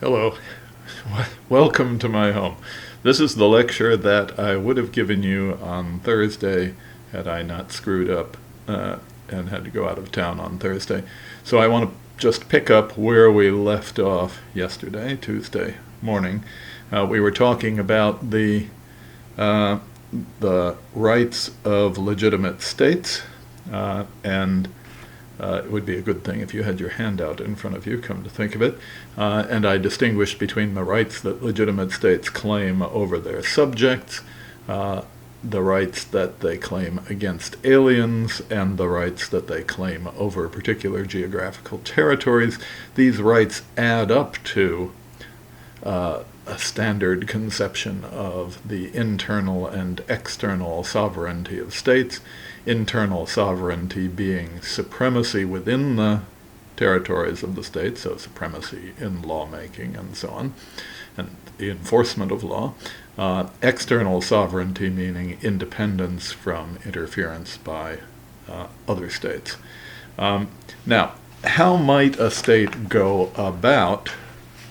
Hello. Welcome to my home. This is the lecture that I would have given you on Thursday had I not screwed up and had to go out of town on Thursday. So I want to just pick up where we left off yesterday, Tuesday morning. We were talking about the rights of legitimate states, and it would be a good thing if you had your handout in front of you, come to think of it. And I distinguished between the rights that legitimate states claim over their subjects, the rights that they claim against aliens, and the rights that they claim over particular geographical territories. These rights add up to a standard conception of the internal and external sovereignty of states. Internal sovereignty being supremacy within the territories of the state, so supremacy in lawmaking and so on, and the enforcement of law. External sovereignty meaning independence from interference by other states. Now, how might a state go about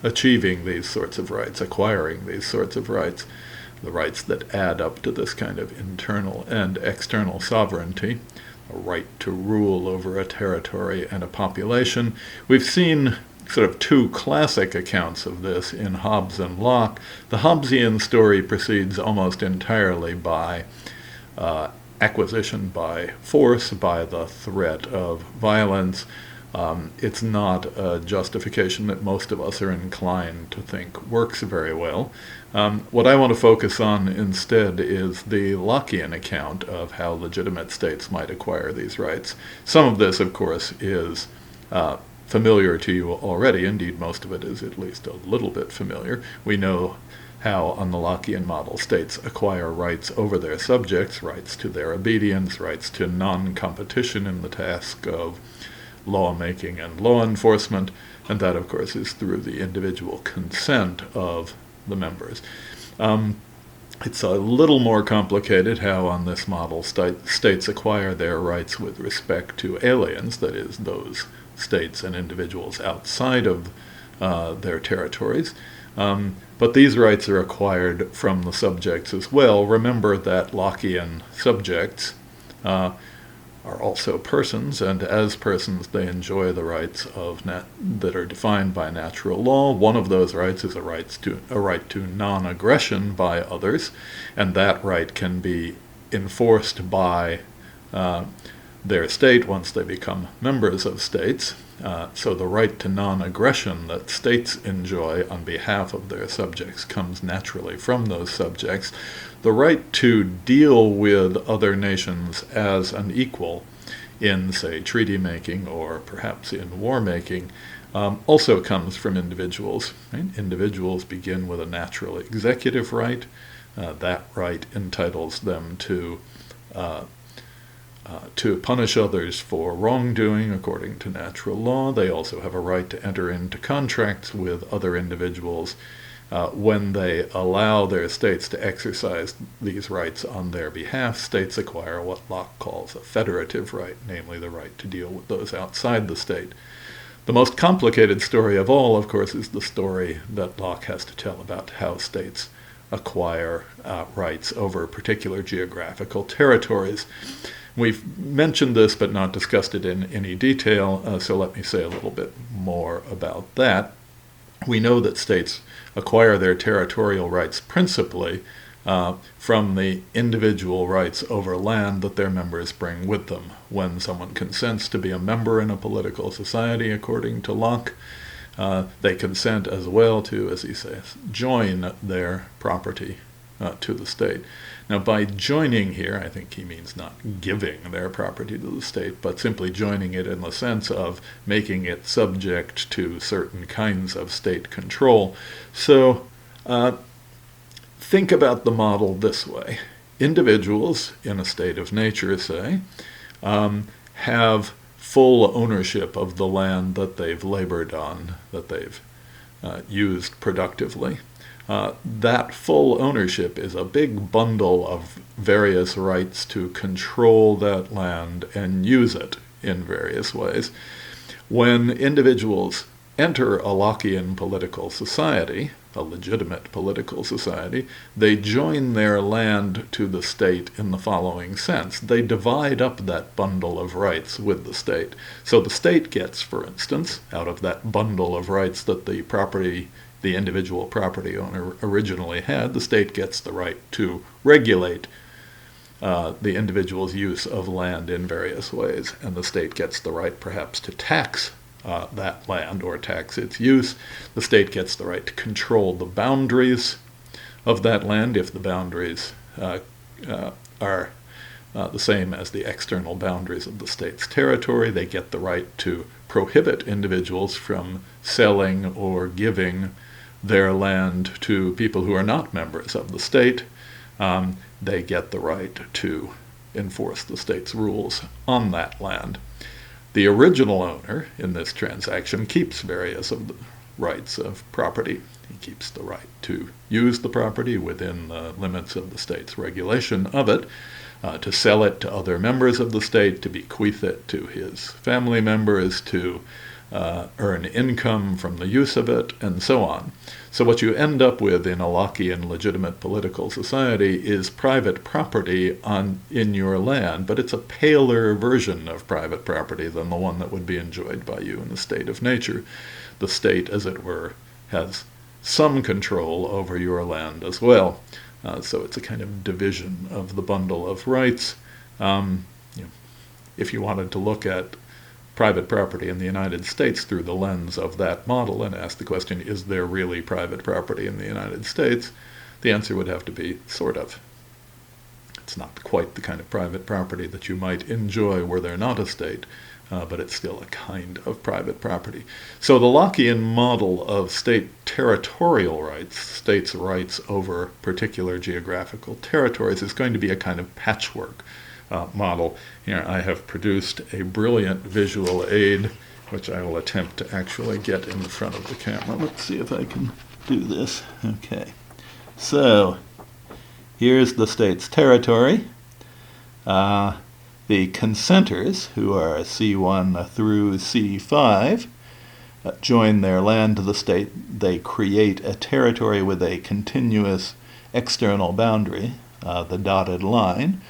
achieving these sorts of rights, acquiring these sorts of rights, the rights that add up to this kind of internal and external sovereignty, a right to rule over a territory and a population? We've seen sort of two classic accounts of this in Hobbes and Locke. The Hobbesian story proceeds almost entirely by acquisition by force, by the threat of violence. It's not a justification that most of us are inclined to think works very well. What I want to focus on instead is the Lockean account of how legitimate states might acquire these rights. Some of this, of course, is familiar to you already. Indeed, most of it is at least a little bit familiar. We know how, on the Lockean model, states acquire rights over their subjects, rights to their obedience, rights to non-competition in the task of lawmaking and law enforcement, and that, of course, is through the individual consent of the members. It's a little more complicated how, on this model, states acquire their rights with respect to aliens, that is, those states and individuals outside of their territories. But these rights are acquired from the subjects as well. Remember that Lockean subjects are also persons, and as persons they enjoy the rights of that are defined by natural law. One of those rights is a right to non-aggression by others, and that right can be enforced by their state once they become members of states. So the right to non-aggression that states enjoy on behalf of their subjects comes naturally from those subjects. The right to deal with other nations as an equal in, say, treaty making or perhaps in war making also comes from individuals. Right? Individuals begin with a natural executive right. That right entitles them to punish others for wrongdoing according to natural law. They also have a right to enter into contracts with other individuals when they allow their states to exercise these rights on their behalf. States acquire what Locke calls a federative right, namely the right to deal with those outside the state. The most complicated story of all, of course, is the story that Locke has to tell about how states acquire rights over particular geographical territories. We've mentioned this but not discussed it in any detail, so let me say a little bit more about that. We know that states acquire their territorial rights principally from the individual rights over land that their members bring with them. When someone consents to be a member in a political society, according to Locke, they consent as well to, as he says, join their property to the state. Now, by joining here, I think he means not giving their property to the state, but simply joining it in the sense of making it subject to certain kinds of state control. So think about the model this way. Individuals in a state of nature, say, have full ownership of the land that they've labored on, that they've used productively. That full ownership is a big bundle of various rights to control that land and use it in various ways. When individuals enter a Lockean political society, a legitimate political society, they join their land to the state in the following sense. They divide up that bundle of rights with the state. So the state gets, for instance, out of that bundle of rights that the individual property owner originally had, the state gets the right to regulate the individual's use of land in various ways, and the state gets the right perhaps to tax that land or tax its use. The state gets the right to control the boundaries of that land if the boundaries are the same as the external boundaries of the state's territory. They get the right to prohibit individuals from selling or giving their land to people who are not members of the state. They get the right to enforce the state's rules on that land. The original owner in this transaction keeps various of the rights of property. He keeps the right to use the property within the limits of the state's regulation of it, to sell it to other members of the state, to bequeath it to his family members, to earn income from the use of it, and so on. So what you end up with in a Lockean legitimate political society is private property in your land, but it's a paler version of private property than the one that would be enjoyed by you in the state of nature. The state, as it were, has some control over your land as well. So it's a kind of division of the bundle of rights. If you wanted to look at private property in the United States through the lens of that model and ask the question, is there really private property in the United States? The answer would have to be sort of. It's not quite the kind of private property that you might enjoy were there not a state, but it's still a kind of private property. So the Lockean model of state territorial rights, states' rights over particular geographical territories, is going to be a kind of patchwork model. Here I have produced a brilliant visual aid, which I will attempt to actually get in front of the camera. Let's see if I can do this. Okay. So here's the state's territory. The consenters, who are C1 through C5, join their land to the state. They create a territory with a continuous external boundary, the dotted line.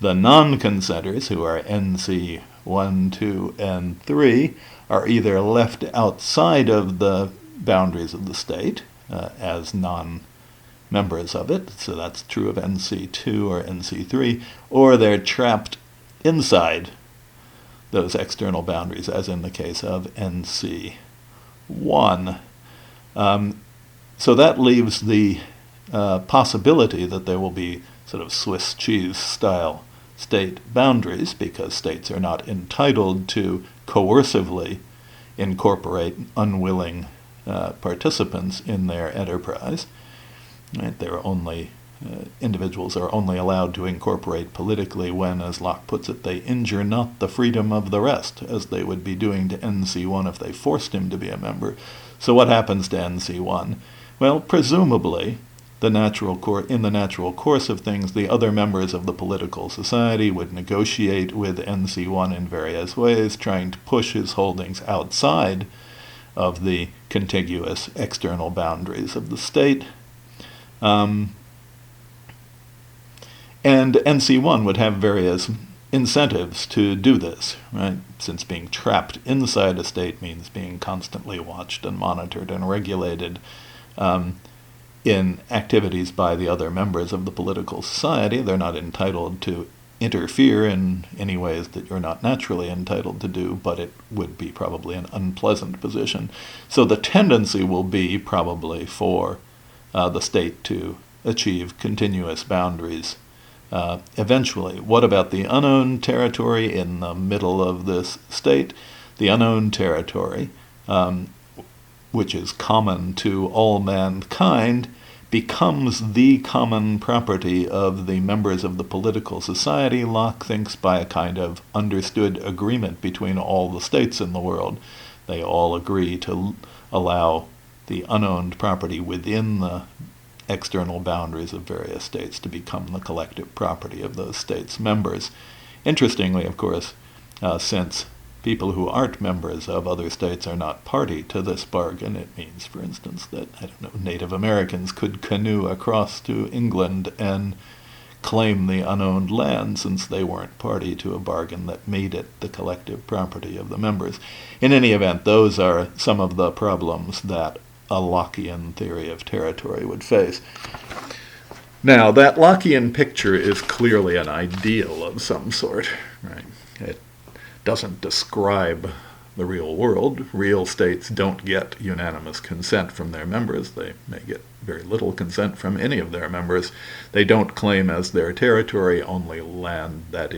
The non-consenters, who are NC 1, 2, and 3, are either left outside of the boundaries of the state as non-members of it, so that's true of NC 2 or NC 3, or they're trapped inside those external boundaries, as in the case of NC 1. So that leaves the possibility that there will be sort of Swiss cheese style state boundaries, because states are not entitled to coercively incorporate unwilling participants in their enterprise. Right? Individuals are only allowed to incorporate politically when, as Locke puts it, they injure not the freedom of the rest, as they would be doing to NC1 if they forced him to be a member. So what happens to NC1? Well, presumably, in the natural course of things, the other members of the political society would negotiate with NC1 in various ways, trying to push his holdings outside of the contiguous external boundaries of the state. And NC1 would have various incentives to do this, right? Since being trapped inside a state means being constantly watched and monitored and regulated in activities by the other members of the political society. They're not entitled to interfere in any ways that you're not naturally entitled to do, but it would be probably an unpleasant position. So the tendency will be probably for the state to achieve continuous boundaries eventually. What about the unowned territory in the middle of this state? The unowned territory, which is common to all mankind, becomes the common property of the members of the political society, Locke thinks, by a kind of understood agreement between all the states in the world. They all agree to allow the unowned property within the external boundaries of various states to become the collective property of those states' members. Interestingly, of course, since people who aren't members of other states are not party to this bargain. It means, for instance, that, I don't know, Native Americans could canoe across to England and claim the unowned land since they weren't party to a bargain that made it the collective property of the members. In any event, those are some of the problems that a Lockean theory of territory would face. Now, that Lockean picture is clearly an ideal of some sort, right? It doesn't describe the real world. Real states don't get unanimous consent from their members. They may get very little consent from any of their members. They don't claim as their territory only land that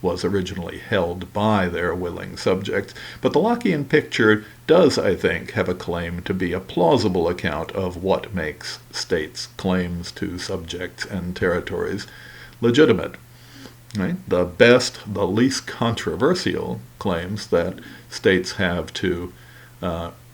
was originally held by their willing subjects. But the Lockean picture does, I think, have a claim to be a plausible account of what makes states' claims to subjects and territories legitimate. Right? The best, the least controversial claims that states have to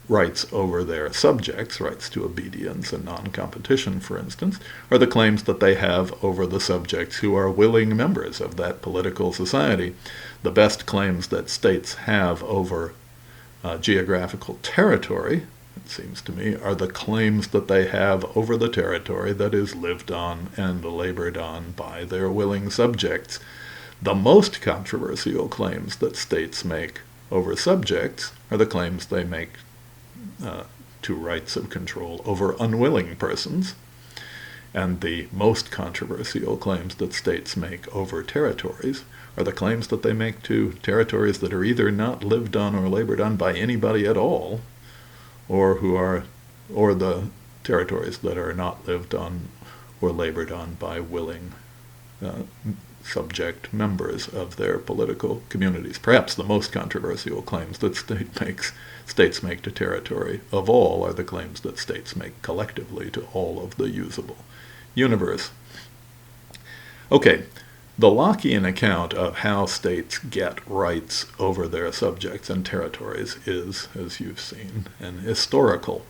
rights over their subjects, rights to obedience and non-competition, for instance, are the claims that they have over the subjects who are willing members of that political society. The best claims that states have over geographical territory, it seems to me, are the claims that they have over the territory that is lived on and labored on by their willing subjects. The most controversial claims that states make over subjects are the claims they make to rights of control over unwilling persons, and the most controversial claims that states make over territories are the claims that they make to territories that are either not lived on or labored on by anybody at all, or the territories that are not lived on or labored on by willing subject members of their political communities. Perhaps the most controversial claims that states make to territory of all are the claims that states make collectively to all of the usable universe. Okay, the Lockean account of how states get rights over their subjects and territories is, as you've seen, an historical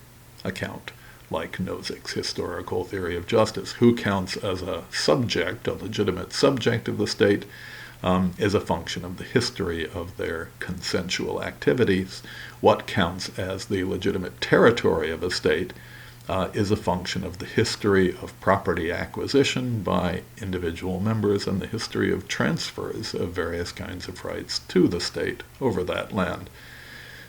account, like Nozick's historical theory of justice. Who counts as a subject, a legitimate subject of the state, is a function of the history of their consensual activities. What counts as the legitimate territory of a state is a function of the history of property acquisition by individual members and the history of transfers of various kinds of rights to the state over that land.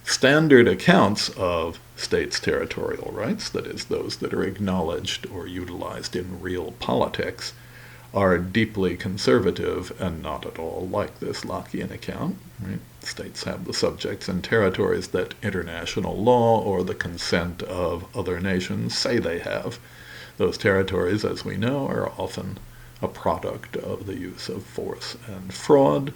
Standard accounts of states' territorial rights, that is, those that are acknowledged or utilized in real politics, are deeply conservative and not at all like this Lockean account. Right? States have the subjects and territories that international law or the consent of other nations say they have. Those territories, as we know, are often a product of the use of force and fraud.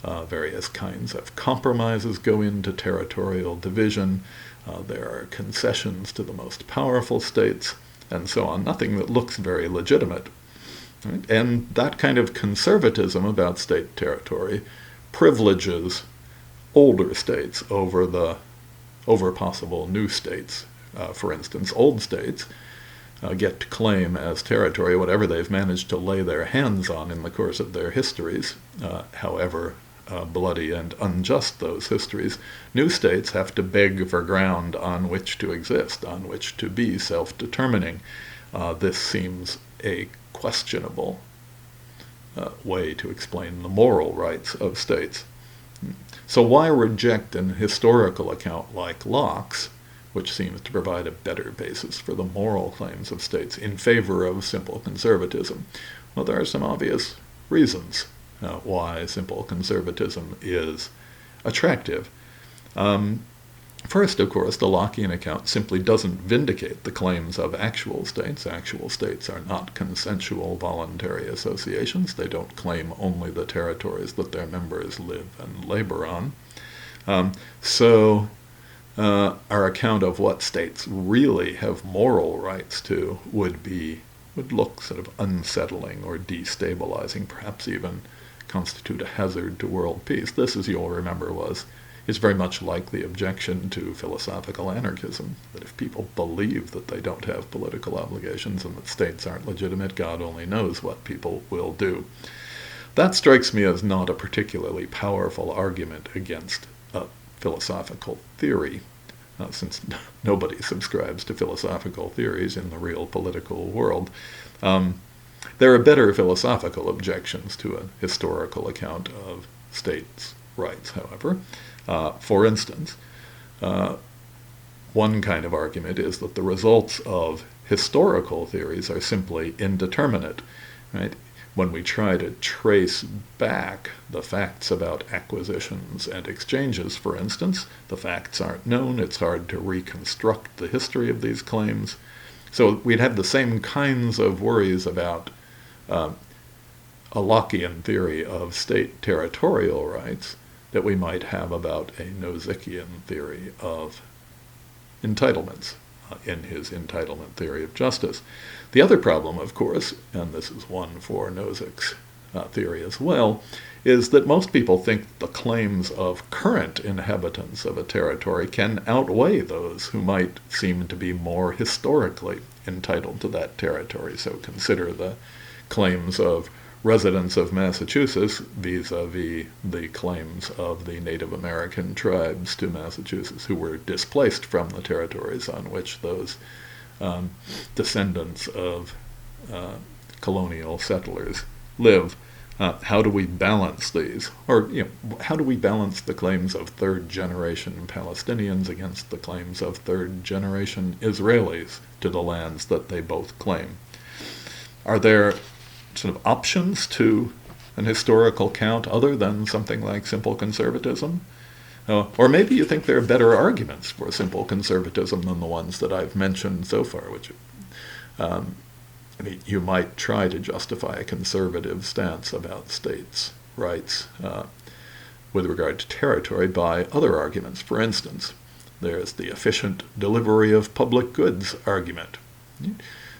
Various kinds of compromises go into territorial division. There are concessions to the most powerful states, and so on. Nothing that looks very legitimate. Right? And that kind of conservatism about state territory privileges older states over possible new states. For instance, old states get to claim as territory whatever they've managed to lay their hands on in the course of their histories, however bloody and unjust those histories. New states have to beg for ground on which to exist, on which to be self-determining. This seems a questionable way to explain the moral rights of states. So why reject an historical account like Locke's, which seems to provide a better basis for the moral claims of states in favor of simple conservatism? Well, there are some obvious reasons why simple conservatism is attractive. First, of course, the Lockean account simply doesn't vindicate the claims of actual states. Actual states are not consensual voluntary associations. They don't claim only the territories that their members live and labor on. So our account of what states really have moral rights to would look sort of unsettling or destabilizing, perhaps even constitute a hazard to world peace. This, as you'll remember, is very much like the objection to philosophical anarchism, that if people believe that they don't have political obligations and that states aren't legitimate, God only knows what people will do. That strikes me as not a particularly powerful argument against a philosophical theory, since nobody subscribes to philosophical theories in the real political world. There are better philosophical objections to a historical account of states' rights, however. For instance, one kind of argument is that the results of historical theories are simply indeterminate, right? When we try to trace back the facts about acquisitions and exchanges, for instance, the facts aren't known. It's hard to reconstruct the history of these claims. So we'd have the same kinds of worries about a Lockean theory of state territorial rights that we might have about a Nozickian theory of entitlements in his entitlement theory of justice. The other problem, of course, and this is one for Nozick's theory as well, is that most people think the claims of current inhabitants of a territory can outweigh those who might seem to be more historically entitled to that territory. So consider the claims of residents of Massachusetts vis-a-vis the claims of the Native American tribes to Massachusetts who were displaced from the territories on which those descendants of colonial settlers live. How do we balance these? Or, how do we balance the claims of third-generation Palestinians against the claims of third-generation Israelis to the lands that they both claim? Are there sort of options to an historical count other than something like simple conservatism? Or maybe you think there are better arguments for simple conservatism than the ones that I've mentioned so far, which you might try to justify a conservative stance about states' rights with regard to territory by other arguments. For instance, there's the efficient delivery of public goods argument.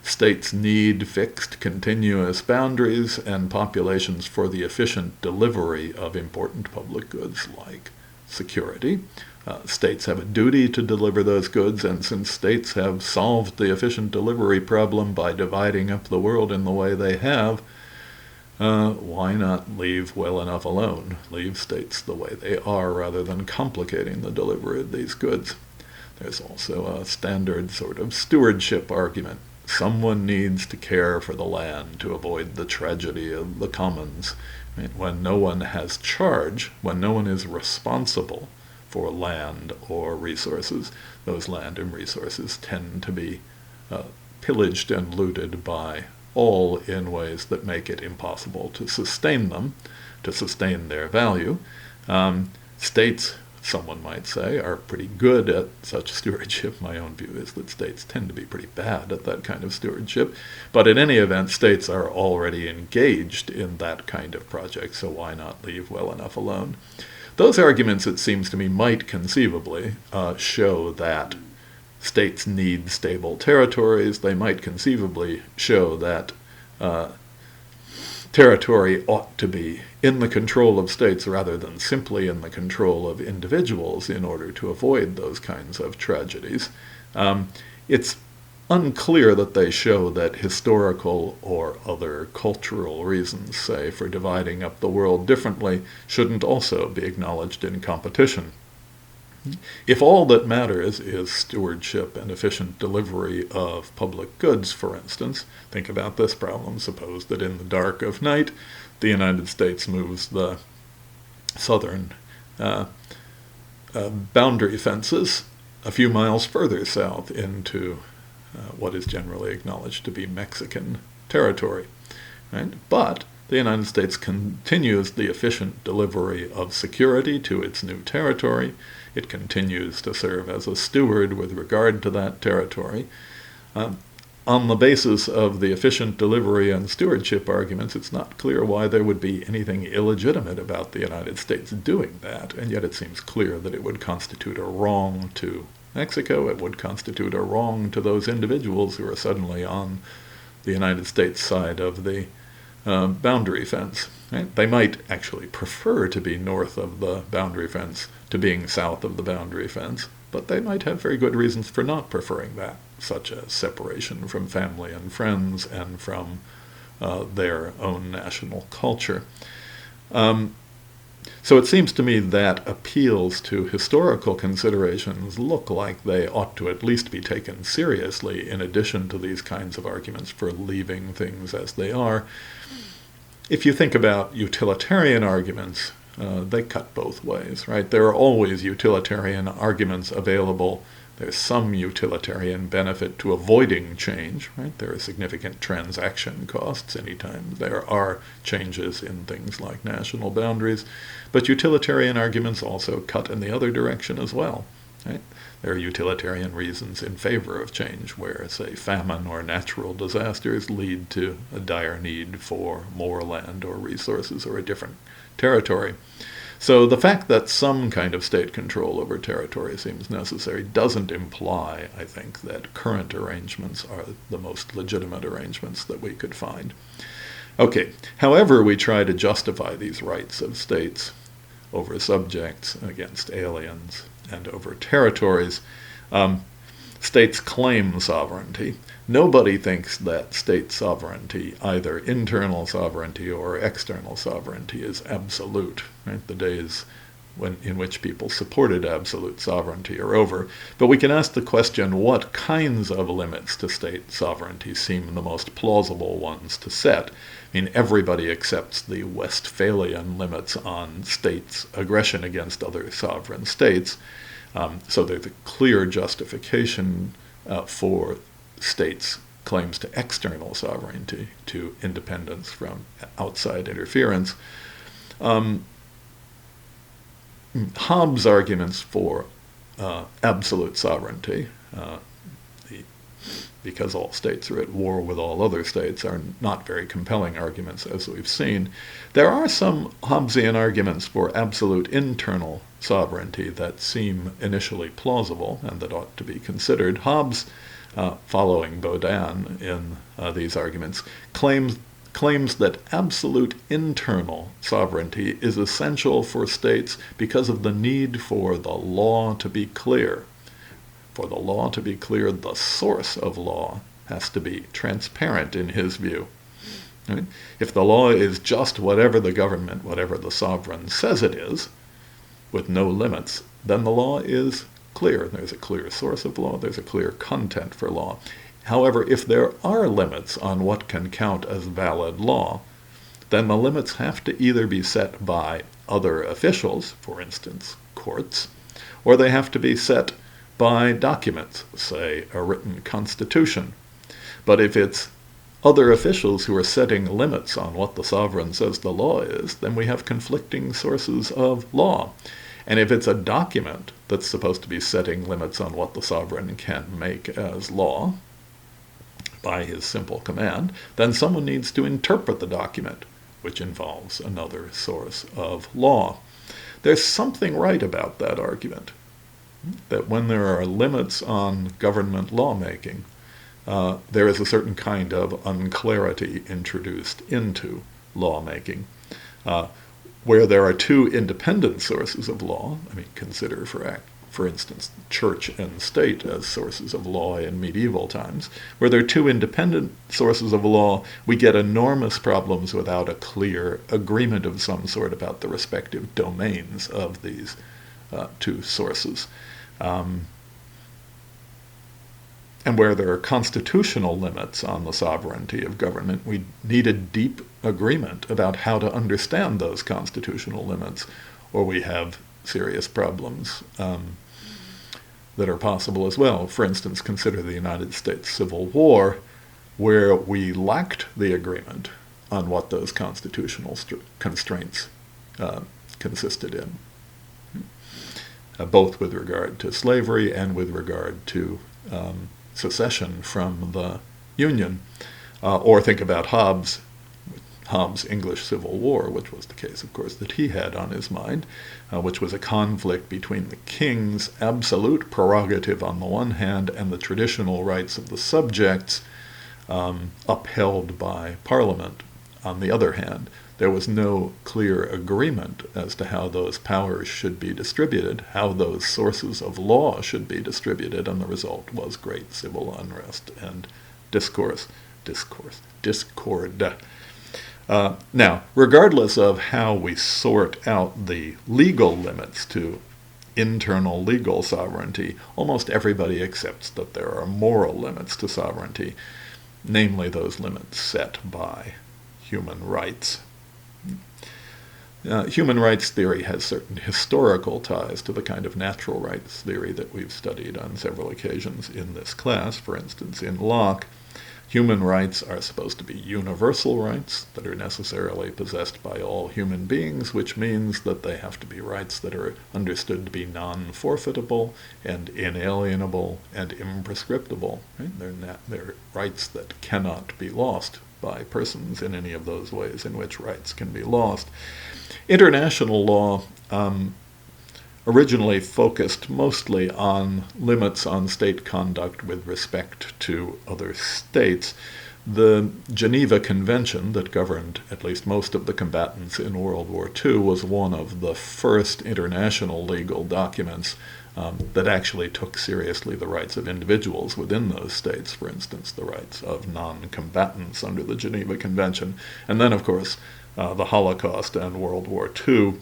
States need fixed, continuous boundaries and populations for the efficient delivery of important public goods like security. States have a duty to deliver those goods, and since states have solved the efficient delivery problem by dividing up the world in the way they have, why not leave well enough alone? Leave states the way they are rather than complicating the delivery of these goods. There's also a standard sort of stewardship argument. Someone needs to care for the land to avoid the tragedy of the commons. When no one has charge, when no one is responsible for land or resources, those land and resources tend to be pillaged and looted by all in ways that make it impossible to sustain them, to sustain their value. States, someone might say, are pretty good at such stewardship. My own view is that states tend to be pretty bad at that kind of stewardship. But in any event, states are already engaged in that kind of project, so why not leave well enough alone? Those arguments, it seems to me, might conceivably show that states need stable territories. They might conceivably show that territory ought to be in the control of states rather than simply in the control of individuals in order to avoid those kinds of tragedies. It's unclear that they show that historical or other cultural reasons, say, for dividing up the world differently shouldn't also be acknowledged in competition. If all that matters is stewardship and efficient delivery of public goods, for instance, think about this problem. Suppose that in the dark of night, the United States moves the southern boundary fences a few miles further south into what is generally acknowledged to be Mexican territory, right? But the United States continues the efficient delivery of security to its new territory. It continues to serve as a steward with regard to that territory. On the basis of the efficient delivery and stewardship arguments, it's not clear why there would be anything illegitimate about the United States doing that, and yet it seems clear that it would constitute a wrong to Mexico. It would constitute a wrong to those individuals who are suddenly on the United States side of the boundary fence. Right? They might actually prefer to be north of the boundary fence to being south of the boundary fence, but they might have very good reasons for not preferring that, such as separation from family and friends and from their own national culture. So it seems to me that appeals to historical considerations look like they ought to at least be taken seriously, in addition to these kinds of arguments for leaving things as they are. If you think about utilitarian arguments, they cut both ways, right? There are always utilitarian arguments available. There's some utilitarian benefit to avoiding change, right? There are significant transaction costs anytime there are changes in things like national boundaries. But utilitarian arguments also cut in the other direction as well, right? There are utilitarian reasons in favor of change where, say, famine or natural disasters lead to a dire need for more land or resources or a different territory. So the fact that some kind of state control over territory seems necessary doesn't imply, I think, that current arrangements are the most legitimate arrangements that we could find. Okay, however we try to justify these rights of states over subjects, against aliens, and over territories, states claim sovereignty. Nobody thinks that state sovereignty, either internal sovereignty or external sovereignty, is absolute. Right? The days in which people supported absolute sovereignty are over. But we can ask the question, what kinds of limits to state sovereignty seem the most plausible ones to set? I mean, everybody accepts the Westphalian limits on states' aggression against other sovereign states. So there's a clear justification for states' claims to external sovereignty, to independence from outside interference. Hobbes' arguments for absolute sovereignty, because all states are at war with all other states, are not very compelling arguments, as we've seen. There are some Hobbesian arguments for absolute internal sovereignty that seem initially plausible and that ought to be considered. Hobbes, following Baudin in these arguments, claims that absolute internal sovereignty is essential for states because of the need for the law to be clear. For the law to be clear, the source of law has to be transparent in his view. Right? If the law is just whatever the government, whatever the sovereign says it is, with no limits, then the law is clear. There's a clear source of law, there's a clear content for law. However, if there are limits on what can count as valid law, then the limits have to either be set by other officials, for instance, courts, or they have to be set by documents, say a written constitution. But if it's other officials who are setting limits on what the sovereign says the law is, then we have conflicting sources of law. And if it's a document that's supposed to be setting limits on what the sovereign can make as law by his simple command, then someone needs to interpret the document, which involves another source of law. There's something right about that argument, that when there are limits on government lawmaking, there is a certain kind of unclarity introduced into lawmaking. Where there are two independent sources of law, I mean, consider, for instance, church and state as sources of law in medieval times, where there are two independent sources of law, we get enormous problems without a clear agreement of some sort about the respective domains of these two sources. And where there are constitutional limits on the sovereignty of government, we need a deep agreement about how to understand those constitutional limits, or we have serious problems that are possible as well. For instance, consider the United States Civil War, where we lacked the agreement on what those constitutional constraints consisted in, both with regard to slavery and with regard to secession from the Union. Or think about Hobbes' English Civil War, which was the case, of course, that he had on his mind, which was a conflict between the king's absolute prerogative on the one hand and the traditional rights of the subjects upheld by Parliament on the other hand. There was no clear agreement as to how those powers should be distributed, how those sources of law should be distributed, and the result was great civil unrest and discord. Now, regardless of how we sort out the legal limits to internal legal sovereignty, almost everybody accepts that there are moral limits to sovereignty, namely those limits set by human rights. Human rights theory has certain historical ties to the kind of natural rights theory that we've studied on several occasions in this class. For instance, in Locke, human rights are supposed to be universal rights that are necessarily possessed by all human beings, which means that they have to be rights that are understood to be non-forfeitable and inalienable and imprescriptible. Right? They're rights that cannot be lost by persons in any of those ways in which rights can be lost. International law originally focused mostly on limits on state conduct with respect to other states. The Geneva Convention that governed at least most of the combatants in World War II was one of the first international legal documents that actually took seriously the rights of individuals within those states, for instance, the rights of non-combatants under the Geneva Convention. And then, of course, the Holocaust and World War II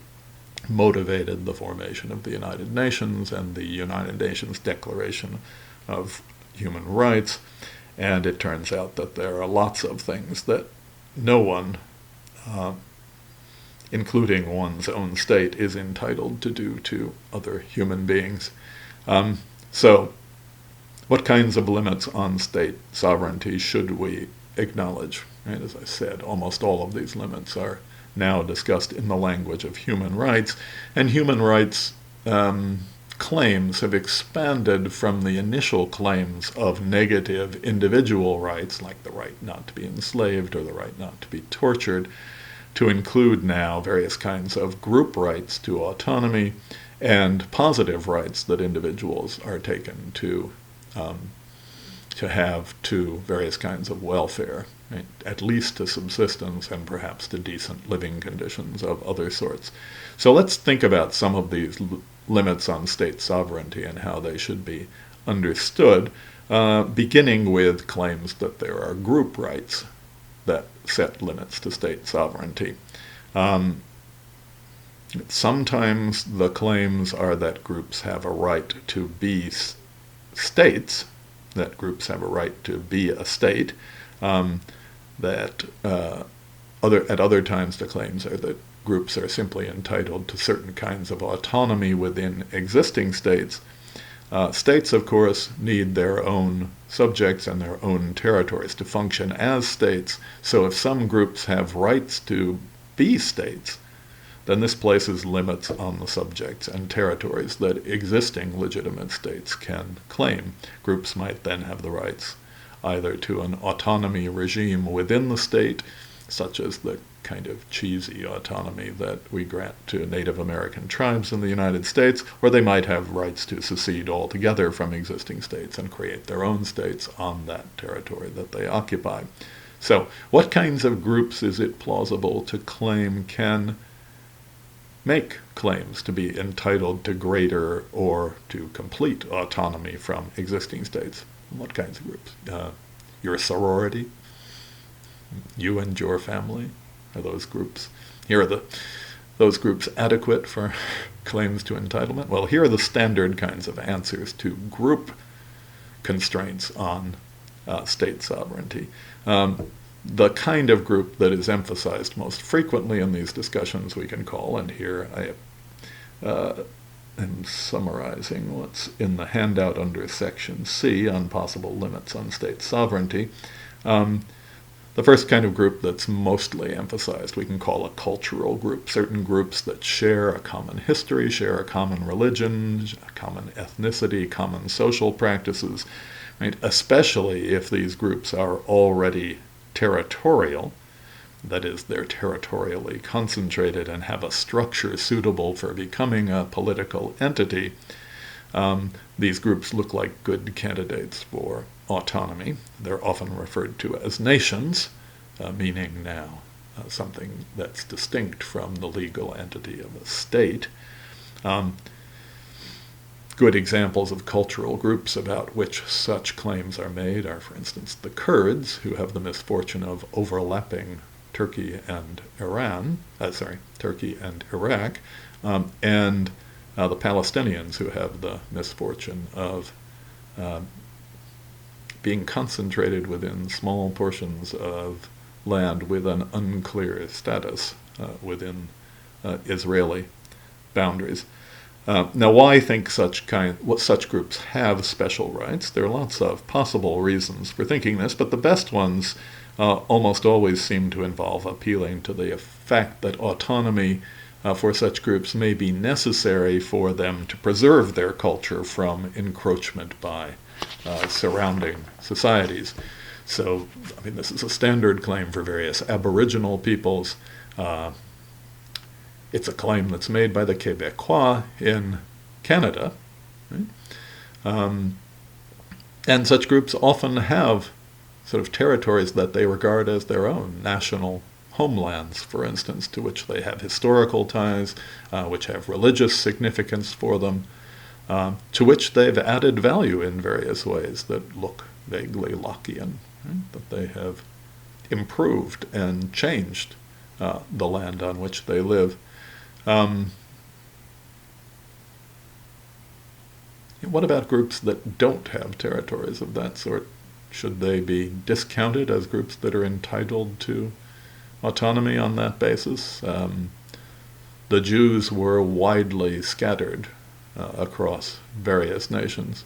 motivated the formation of the United Nations and the United Nations Declaration of Human Rights. And it turns out that there are lots of things that no one, including one's own state, is entitled to do to other human beings. So what kinds of limits on state sovereignty should we acknowledge? Right? As I said, almost all of these limits are now discussed in the language of human rights, and human rights claims have expanded from the initial claims of negative individual rights, like the right not to be enslaved or the right not to be tortured, to include now various kinds of group rights to autonomy and positive rights that individuals are taken to have to various kinds of welfare, right? At least to subsistence and perhaps to decent living conditions of other sorts. So let's think about some of these limits on state sovereignty and how they should be understood, beginning with claims that there are group rights that set limits to state sovereignty. Sometimes the claims are that groups have a right to be states, that groups have a right to be a state, at other times the claims are that groups are simply entitled to certain kinds of autonomy within existing states. States, of course, need their own subjects and their own territories to function as states, so if some groups have rights to be states, then this places limits on the subjects and territories that existing legitimate states can claim. Groups might then have the rights either to an autonomy regime within the state, such as the kind of cheesy autonomy that we grant to Native American tribes in the United States, or they might have rights to secede altogether from existing states and create their own states on that territory that they occupy. So, what kinds of groups is it plausible to claim can make claims to be entitled to greater or to complete autonomy from existing states? What kinds of groups? Your sorority? You and your family? Are those groups? Here are those groups adequate for claims to entitlement? Well, here are the standard kinds of answers to group constraints on state sovereignty. The kind of group that is emphasized most frequently in these discussions we can call, and here I am summarizing what's in the handout under section C on possible limits on state sovereignty. The first kind of group that's mostly emphasized we can call a cultural group, certain groups that share a common history, share a common religion, a common ethnicity, common social practices, right? Especially if these groups are already territorial, that is, they're territorially concentrated and have a structure suitable for becoming a political entity. These groups look like good candidates for autonomy. They're often referred to as nations, meaning now something that's distinct from the legal entity of a state. Good examples of cultural groups about which such claims are made are, for instance, the Kurds, who have the misfortune of overlapping Turkey and Turkey and Iraq, and the Palestinians, who have the misfortune of being concentrated within small portions of land with an unclear status within Israeli boundaries. Now, why I think such groups have special rights? There are lots of possible reasons for thinking this, but the best ones almost always seem to involve appealing to the fact that autonomy for such groups may be necessary for them to preserve their culture from encroachment by surrounding societies. So, I mean, this is a standard claim for various Aboriginal peoples. It's a claim that's made by the Quebecois in Canada. Right? And such groups often have sort of territories that they regard as their own national homelands, for instance, to which they have historical ties, which have religious significance for them, to which they've added value in various ways that look vaguely Lockean, right? That they have improved and changed the land on which they live. What about groups that don't have territories of that sort? Should they be discounted as groups that are entitled to autonomy on that basis? The Jews were widely scattered across various nations.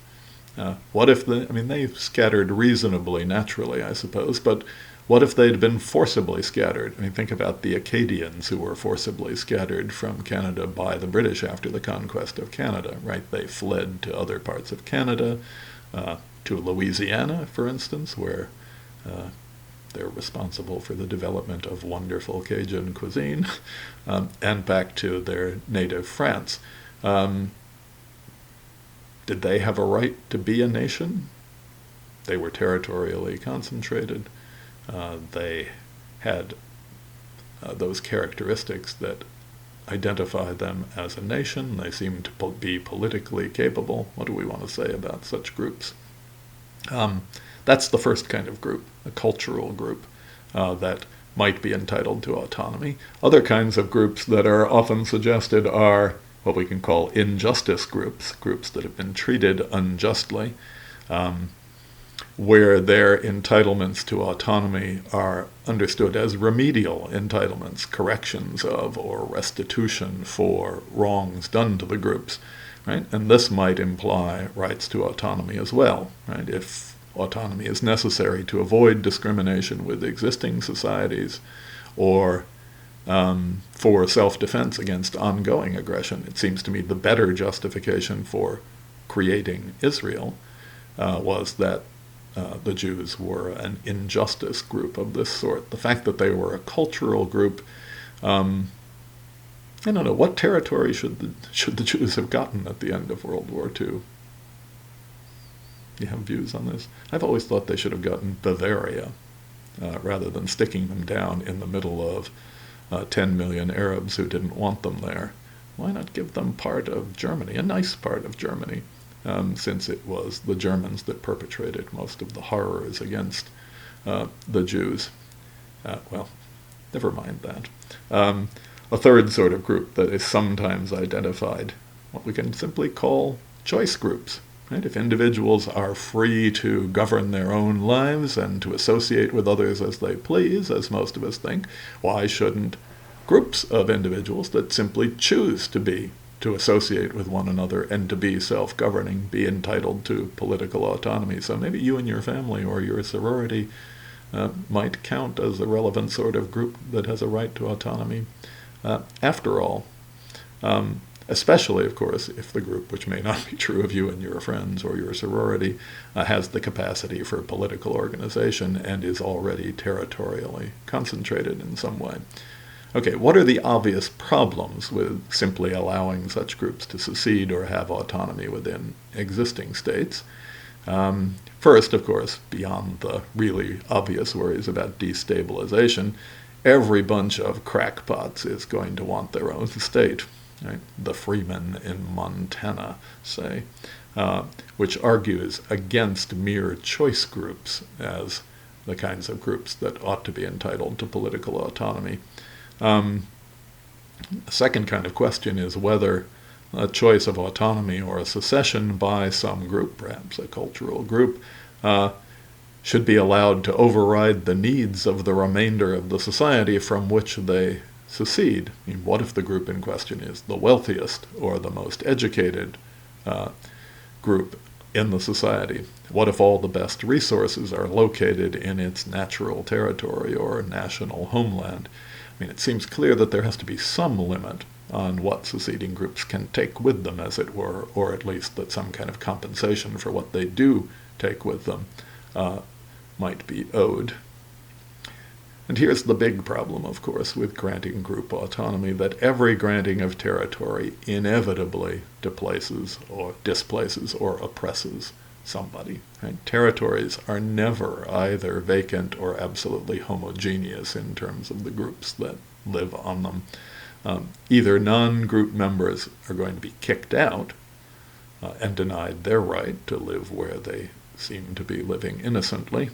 What if they scattered reasonably naturally, I suppose, but what if they'd been forcibly scattered? I mean, think about the Acadians who were forcibly scattered from Canada by the British after the conquest of Canada, right? They fled to other parts of Canada, to Louisiana, for instance, where they're responsible for the development of wonderful Cajun cuisine, and back to their native France. Did they have a right to be a nation? They were territorially concentrated. They had those characteristics that identify them as a nation. They seem to be politically capable. What do we want to say about such groups? That's the first kind of group, a cultural group that might be entitled to autonomy. Other kinds of groups that are often suggested are what we can call injustice groups, groups that have been treated unjustly, where their entitlements to autonomy are understood as remedial entitlements, corrections of or restitution for wrongs done to the groups, right? And this might imply rights to autonomy as well, right? If autonomy is necessary to avoid discrimination with existing societies or for self-defense against ongoing aggression, it seems to me the better justification for creating Israel was that the Jews were an injustice group of this sort. The fact that they were a cultural group, I don't know, what territory should the Jews have gotten at the end of World War II? You have views on this? I've always thought they should have gotten Bavaria, rather than sticking them down in the middle of 10 million Arabs who didn't want them there. Why not give them part of Germany, a nice part of Germany, since it was the Germans that perpetrated most of the horrors against the Jews? Well, never mind that. A third sort of group that is sometimes identified, what we can simply call choice groups. Right? If individuals are free to govern their own lives and to associate with others as they please, as most of us think, why shouldn't groups of individuals that simply choose to associate with one another and to be self-governing be entitled to political autonomy? So maybe you and your family or your sorority might count as a relevant sort of group that has a right to autonomy. After all, especially, of course, if the group, which may not be true of you and your friends or your sorority, has the capacity for political organization and is already territorially concentrated in some way. Okay, what are the obvious problems with simply allowing such groups to secede or have autonomy within existing states? First, of course, beyond the really obvious worries about destabilization, every bunch of crackpots is going to want their own state. Right? The Freeman in Montana, say, which argues against mere choice groups as the kinds of groups that ought to be entitled to political autonomy. The second kind of question is whether a choice of autonomy or a secession by some group, perhaps a cultural group, should be allowed to override the needs of the remainder of the society from which they secede. I mean, what if the group in question is the wealthiest or the most educated group in the society? What if all the best resources are located in its natural territory or national homeland? I mean, it seems clear that there has to be some limit on what seceding groups can take with them, as it were, or at least that some kind of compensation for what they do take with them might be owed. And here's the big problem, of course, with granting group autonomy, that every granting of territory inevitably displaces or oppresses somebody. Right? Territories are never either vacant or absolutely homogeneous in terms of the groups that live on them. Either non-group members are going to be kicked out and denied their right to live where they seem to be living innocently,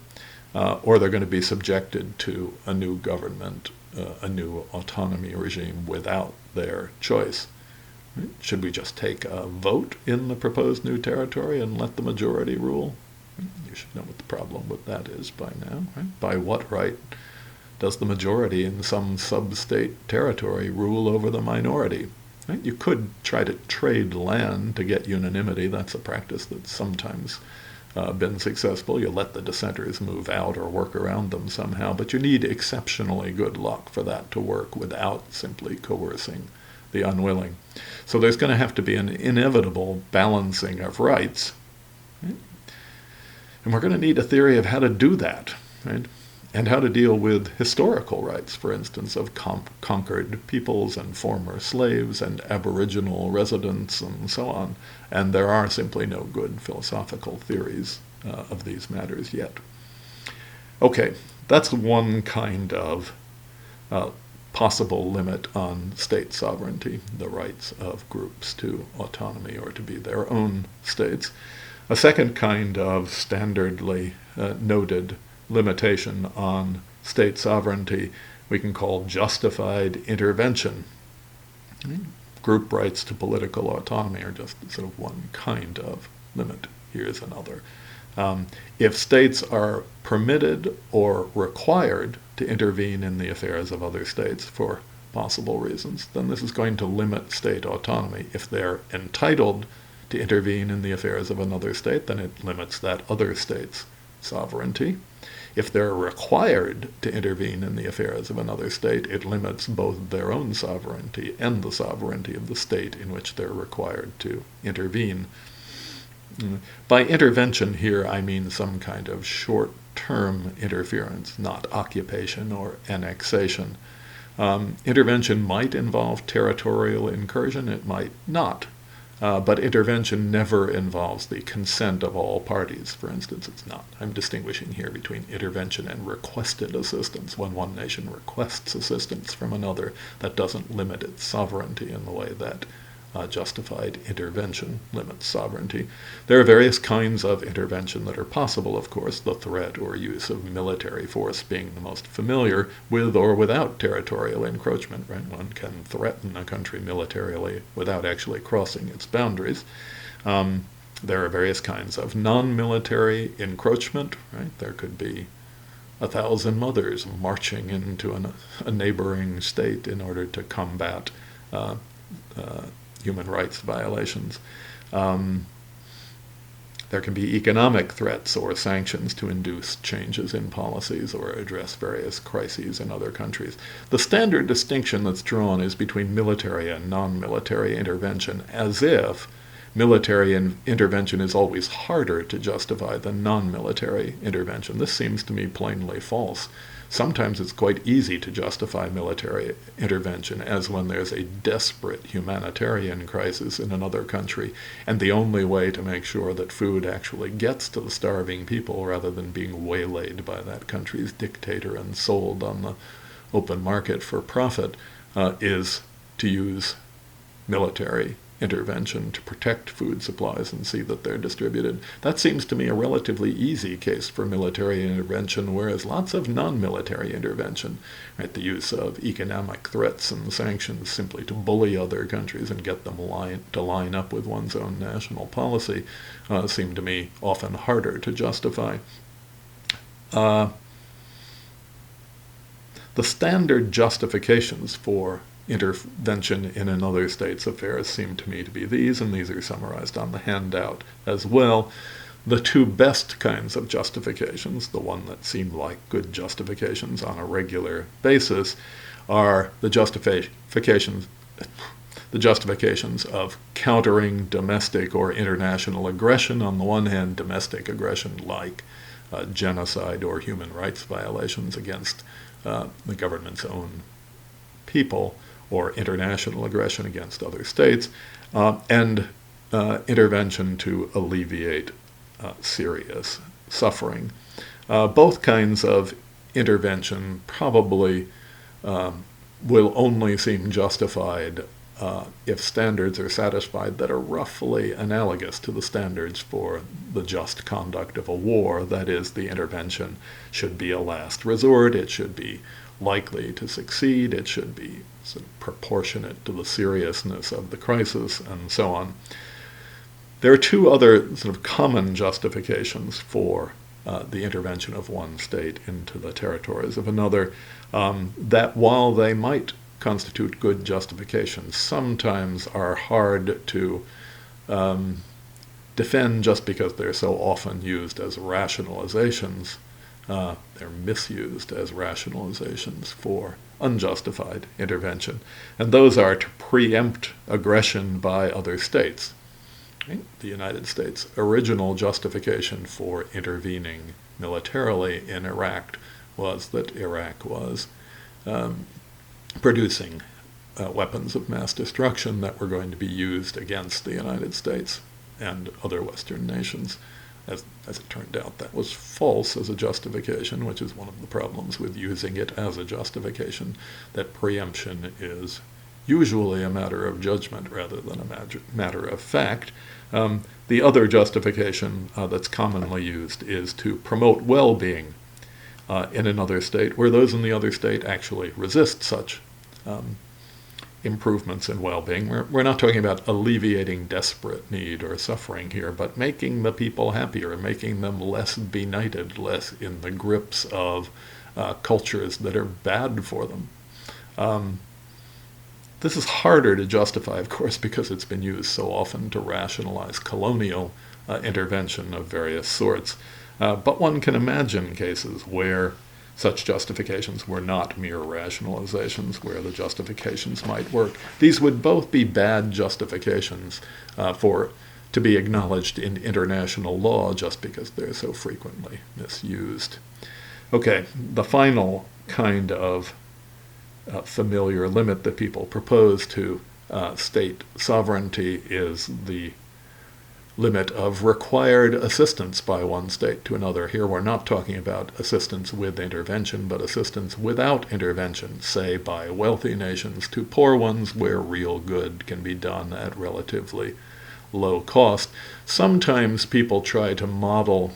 or they're going to be subjected to a new government, a new autonomy regime without their choice. Right? Should we just take a vote in the proposed new territory and let the majority rule? You should know what the problem with that is by now. Right? By what right does the majority in some sub-state territory rule over the minority? Right? You could try to trade land to get unanimity. That's a practice that's sometimes been successful. You let the dissenters move out or work around them somehow, but you need exceptionally good luck for that to work without simply coercing the unwilling. So there's going to have to be an inevitable balancing of rights. Right? And we're going to need a theory of how to do that, right? And how to deal with historical rights, for instance, of conquered peoples and former slaves and aboriginal residents and so on. And there are simply no good philosophical theories of these matters yet. Okay, that's one kind of possible limit on state sovereignty, the rights of groups to autonomy or to be their own states. A second kind of standardly noted limitation on state sovereignty we can call justified intervention. Group rights to political autonomy are just sort of one kind of limit. Here's another. If states are permitted or required to intervene in the affairs of other states for possible reasons, then this is going to limit state autonomy. If they're entitled to intervene in the affairs of another state, then it limits that other state's sovereignty. If they're required to intervene in the affairs of another state, it limits both their own sovereignty and the sovereignty of the state in which they're required to intervene. By intervention here, I mean some kind of short-term interference, not occupation or annexation. Intervention might involve territorial incursion, it might not. But intervention never involves the consent of all parties. For instance, it's not. I'm distinguishing here between intervention and requested assistance. When one nation requests assistance from another, that doesn't limit its sovereignty in the way that justified intervention limits sovereignty. There are various kinds of intervention that are possible, of course, the threat or use of military force being the most familiar, with or without territorial encroachment. Right? One can threaten a country militarily without actually crossing its boundaries. There are various kinds of non-military encroachment. Right? There could be 1,000 mothers marching into a neighboring state in order to combat human rights violations. There can be economic threats or sanctions to induce changes in policies or address various crises in other countries. The standard distinction that's drawn is between military and non-military intervention, as if military intervention is always harder to justify than non-military intervention. This seems to me plainly false. Sometimes it's quite easy to justify military intervention, as when there's a desperate humanitarian crisis in another country, and the only way to make sure that food actually gets to the starving people rather than being waylaid by that country's dictator and sold on the open market for profit is to use military intervention to protect food supplies and see that they're distributed. That seems to me a relatively easy case for military intervention, whereas lots of non-military intervention, right, the use of economic threats and sanctions simply to bully other countries and get them to line up with one's own national policy, seem to me often harder to justify. The standard justifications for intervention in another state's affairs seem to me to be these, and these are summarized on the handout as well. The two best kinds of justifications, the one that seem like good justifications on a regular basis, are the justifications of countering domestic or international aggression. On the one hand, domestic aggression like genocide or human rights violations against the government's own people, or international aggression against other states, and intervention to alleviate serious suffering. Both kinds of intervention probably will only seem justified if standards are satisfied that are roughly analogous to the standards for the just conduct of a war. That is, the intervention should be a last resort, it should be likely to succeed, it should be sort of proportionate to the seriousness of the crisis, and so on. There are two other sort of common justifications for the intervention of one state into the territories of another, that while they might constitute good justifications, sometimes are hard to defend just because they're so often used as rationalizations. They're misused as rationalizations for unjustified intervention. And those are to preempt aggression by other states. Right? The United States' original justification for intervening militarily in Iraq was that Iraq was producing weapons of mass destruction that were going to be used against the United States and other Western nations. As it turned out, that was false as a justification, which is one of the problems with using it as a justification, that preemption is usually a matter of judgment rather than a matter of fact. The other justification that's commonly used is to promote well-being in another state, where those in the other state actually resist such improvements in well-being. We're not talking about alleviating desperate need or suffering here, but making the people happier, making them less benighted, less in the grips of cultures that are bad for them. This is harder to justify, of course, because it's been used so often to rationalize colonial intervention of various sorts. But one can imagine cases where such justifications were not mere rationalizations, where the justifications might work. These would both be bad justifications to be acknowledged in international law just because they're so frequently misused. Okay, the final kind of familiar limit that people propose to state sovereignty is the limit of required assistance by one state to another. Here we're not talking about assistance with intervention, but assistance without intervention, say by wealthy nations to poor ones where real good can be done at relatively low cost. Sometimes people try to model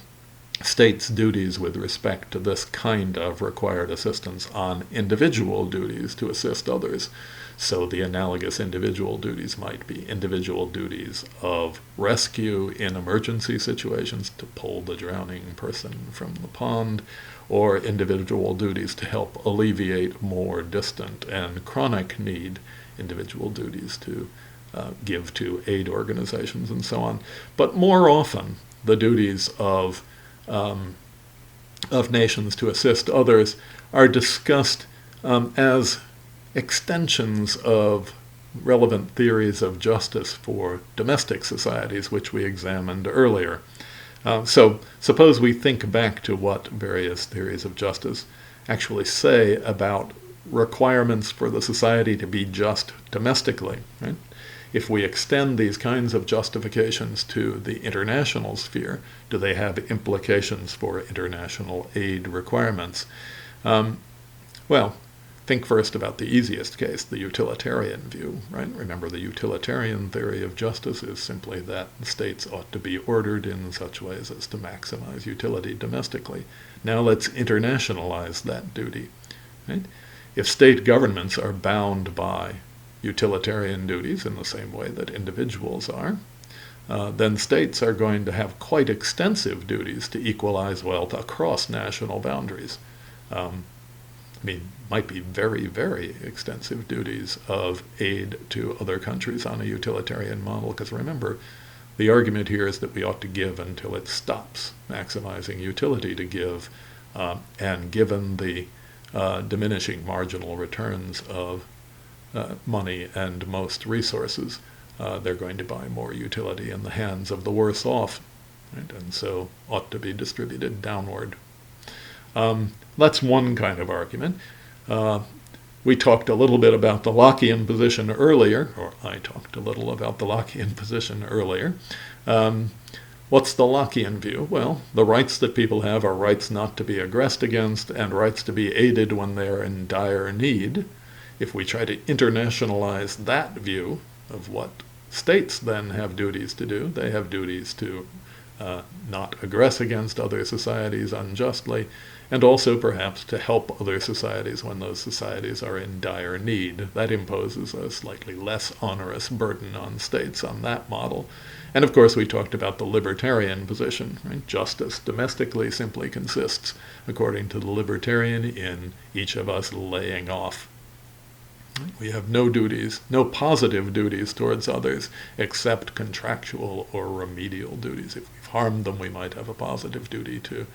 states' duties with respect to this kind of required assistance on individual duties to assist others. So the analogous individual duties might be individual duties of rescue in emergency situations to pull the drowning person from the pond, or individual duties to help alleviate more distant and chronic need, individual duties to give to aid organizations and so on. But more often, the duties of nations to assist others are discussed as extensions of relevant theories of justice for domestic societies, which we examined earlier. So suppose we think back to what various theories of justice actually say about requirements for the society to be just domestically. Right? If we extend these kinds of justifications to the international sphere, do they have implications for international aid requirements? Well, think first about the easiest case, the utilitarian view, right? Remember, the utilitarian theory of justice is simply that states ought to be ordered in such ways as to maximize utility domestically. Now let's internationalize that duty, right? If state governments are bound by utilitarian duties in the same way that individuals are, then states are going to have quite extensive duties to equalize wealth across national boundaries. Might be very, very extensive duties of aid to other countries on a utilitarian model, because remember, the argument here is that we ought to give until it stops maximizing utility to give, and given the diminishing marginal returns of money and most resources, they're going to buy more utility in the hands of the worse off, right? And so ought to be distributed downward. That's one kind of argument. We talked a little bit about the Lockean position earlier, or I talked a little about the Lockean position earlier. What's the Lockean view? Well, the rights that people have are rights not to be aggressed against and rights to be aided when they're in dire need. If we try to internationalize that view of what states then have duties to do, they have duties to not aggress against other societies unjustly, and also perhaps to help other societies when those societies are in dire need. That imposes a slightly less onerous burden on states on that model. And of course we talked about the libertarian position, right? Justice domestically simply consists, according to the libertarian, in each of us laying off. We have no duties, no positive duties towards others, except contractual or remedial duties. If we've harmed them, we might have a positive duty to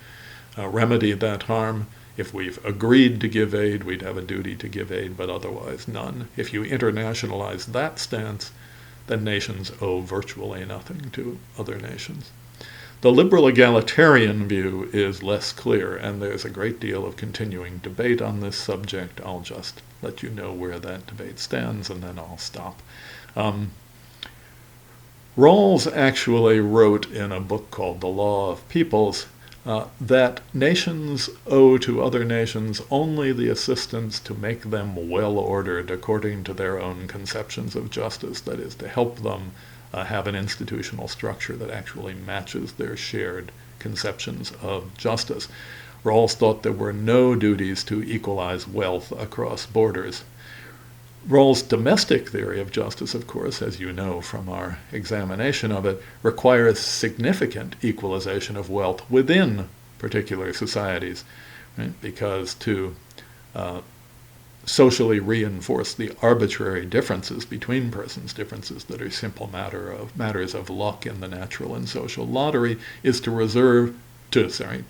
remedy that harm. If we've agreed to give aid, we'd have a duty to give aid, but otherwise none. If you internationalize that stance, then nations owe virtually nothing to other nations. The liberal egalitarian view is less clear, and there's a great deal of continuing debate on this subject. I'll just let you know where that debate stands, and then I'll stop. Rawls actually wrote in a book called The Law of Peoples that nations owe to other nations only the assistance to make them well-ordered according to their own conceptions of justice, that is, to help them have an institutional structure that actually matches their shared conceptions of justice. Rawls thought there were no duties to equalize wealth across borders. Rawls' domestic theory of justice, of course, as you know from our examination of it, requires significant equalization of wealth within particular societies, right? Because to socially reinforce the arbitrary differences between persons, differences that are simple matters of luck in the natural and social lottery, is to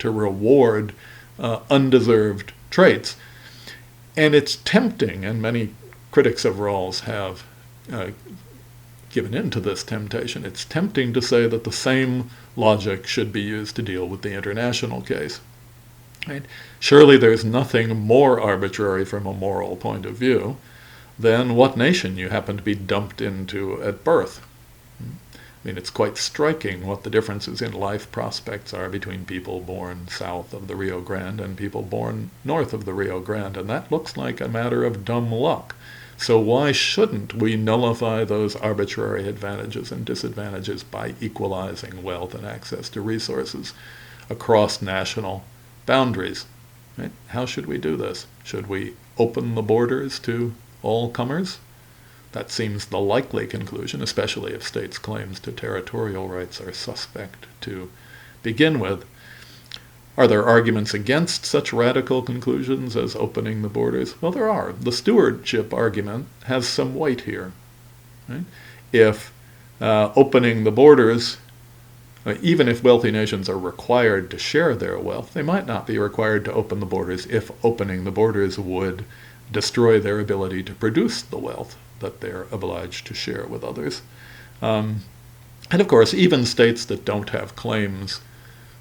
reward undeserved traits. And it's tempting, and many critics of Rawls have given in to this temptation. It's tempting to say that the same logic should be used to deal with the international case. Right? Surely there's nothing more arbitrary from a moral point of view than what nation you happen to be dumped into at birth. It's quite striking what the differences in life prospects are between people born south of the Rio Grande and people born north of the Rio Grande, and that looks like a matter of dumb luck. So why shouldn't we nullify those arbitrary advantages and disadvantages by equalizing wealth and access to resources across national boundaries? Right? How should we do this? Should we open the borders to all comers? That seems the likely conclusion, especially if states' claims to territorial rights are suspect to begin with. Are there arguments against such radical conclusions as opening the borders? Well, there are. The stewardship argument has some weight here. Right? If opening the borders, even if wealthy nations are required to share their wealth, they might not be required to open the borders if opening the borders would destroy their ability to produce the wealth that they're obliged to share with others. And of course, even states that don't have claims,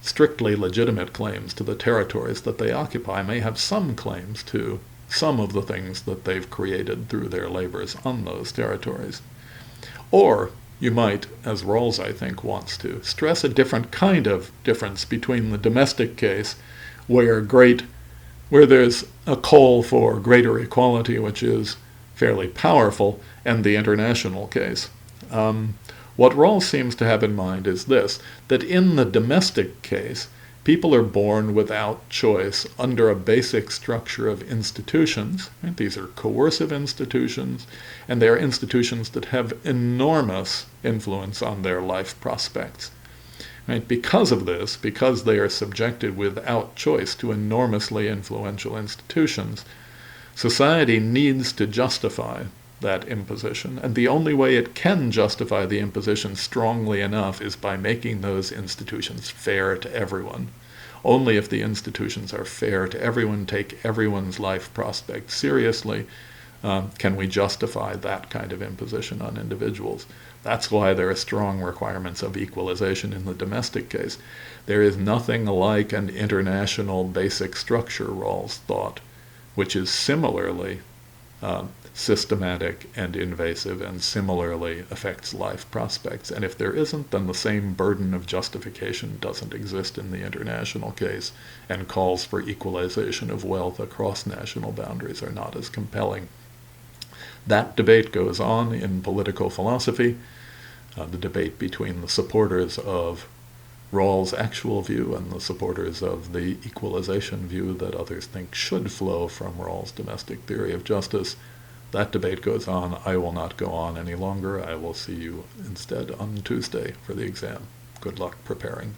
strictly legitimate claims to the territories that they occupy, may have some claims to some of the things that they've created through their labors on those territories. Or you might, as Rawls I think wants to, stress a different kind of difference between the domestic case, where great where there's a call for greater equality, which is fairly powerful, and the international case. What Rawls seems to have in mind is this, that in the domestic case, people are born without choice under a basic structure of institutions. Right? These are coercive institutions, and they are institutions that have enormous influence on their life prospects. Right? Because of this, because they are subjected without choice to enormously influential institutions, society needs to justify that imposition, and the only way it can justify the imposition strongly enough is by making those institutions fair to everyone. Only if the institutions are fair to everyone, take everyone's life prospects seriously, can we justify that kind of imposition on individuals. That's why there are strong requirements of equalization in the domestic case. There is nothing like an international basic structure, Rawls thought, which is similarly systematic and invasive and similarly affects life prospects. And if there isn't, then the same burden of justification doesn't exist in the international case, and calls for equalization of wealth across national boundaries are not as compelling. That debate goes on in political philosophy, the debate between the supporters of Rawls' actual view and the supporters of the equalization view that others think should flow from Rawls' domestic theory of justice. That debate goes on. I will not go on any longer. I will see you instead on Tuesday for the exam. Good luck preparing.